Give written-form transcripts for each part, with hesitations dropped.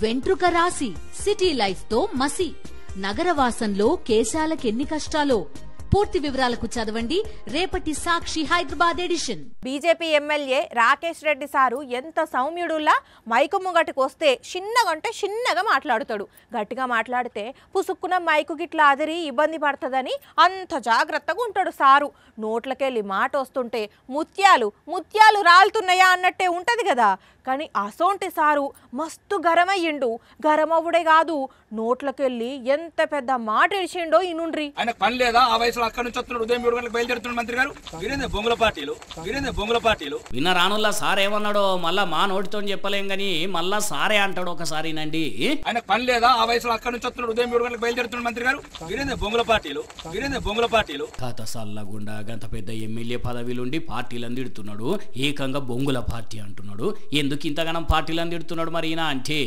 వెంట్రుక రాసి city life తో మసి నగరవాసంలో కేశాలకెన్ని కష్టాలో పూర్తి వివరాలకు చదవండి రేపటి Sakshi Hyderabad edition. BJP MLA Rakesh Reddy sir ఎంత సౌమ్యుడులా మైకు ముంగటికి వస్తే చిన్నగా మాట్లాడుతాడు. గట్టిగా మాట్లాడితే పుసుక్కున మైకు గిట్లా అదిరి ఇబ్బంది పడుతుందని అంత జాగ్రత్తగా ఉంటాడు సారు. నోట్లకెళ్ళి మాట వస్తుంటే ముత్యాలు రాలుతున్నాయా అన్నట్టే ఉంటది కదా. కానీ అసోంటి సారు మస్తు గరమయ్యిండు. గరమవుడే కాదు, నోట్లకెళ్ళి ఎంత పెద్ద మాట ఇడిచిండో ఇనుండ్రి. ఆయన పని లేదా ఆ వయసులో అక్కడి నుంచి వస్తున్నాడు, ఉదయం 7 గంటలకు బయలుదేరుతున్నాడు మంత్రి గారు. బొంగుల పార్టీలు విన్న రానుల్లా సార్ ఏమన్నాడో మళ్ళా మా నోటితో చెప్పలేం గాని మళ్ళా సారే అంటాడు ఒకసారినండి. ఆయన పని లేదా ఆ వయసులో అక్కడి నుంచి వస్తున్నాడు, ఉదయం 7 గంటలకు బయలుదేరుతున్నాడు మంత్రి గారు. బొంగుల పార్టీలు తాత సల్లగుండా గంత పెద్ద ఎమ్మెల్యే పదవిలుండి పార్టీలు అందిడుతున్నాడు, ఏకంగా బొంగుల పార్టీ అంటున్నాడు. ఎందుకు ఇంతగానం పార్టీలు అందిడుతున్నాడు మరి ఈయన అంటే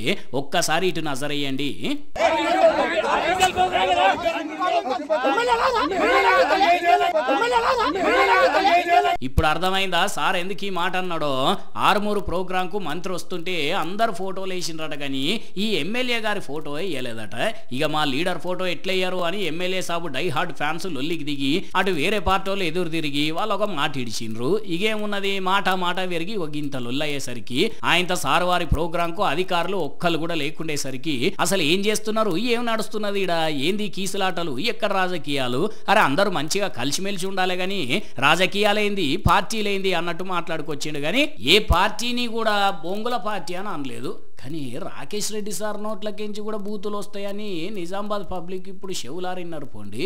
ఒక్కసారి ఇటు నజరయ్యండి. ఇప్పుడు అర్థమైందా సార్ ఎందుకు ఈ మాట అన్నాడో. ఆరుమూరు ప్రోగ్రాం కు మంత్రి వస్తుంటే అందరు ఫోటోలు వేసిండ్రట గాని ఈ ఎమ్మెల్యే గారి ఫోటో వేయలేదట. ఇక మా లీడర్ ఫోటో ఎట్లయ్యారు అని MLA Sabu die hard fans లొల్లికి దిగి అటు వేరే పార్టీలు ఎదురు తిరిగి వాళ్ళు ఒక మాట ఇడిచిండ్రు. ఇగేమున్నది మాట విరిగి ఒక ఇంత లొల్లయ్యేసరికి ఆయనతో సార్ వారి ప్రోగ్రాం కు అధికారులు ఒక్కళ్ళు కూడా లేకుండేసరికి అసలు ఏం చేస్తున్నారు, ఏం నడుస్తున్నది ఇడ, ఏంది కీసులాటలు, ఎక్కడ రాజకీయాలు, అరే అందరూ మంచిగా కలిసిమెలిసి ఉండాలి గాని రాజకీయాలేంది పార్టీలేంది అన్నట్టు మాట్లాడుకొచ్చిండు. గాని ఏ పార్టీని కూడా బొంగుల పార్టీ అని అనలేదు. కానీ రాకేష్ రెడ్డి సార్ నోట్లకించి కూడా బూతులు వస్తాయని నిజామాబాద్ పబ్లిక్ ఇప్పుడు చెవులారిన్నారు పోండి.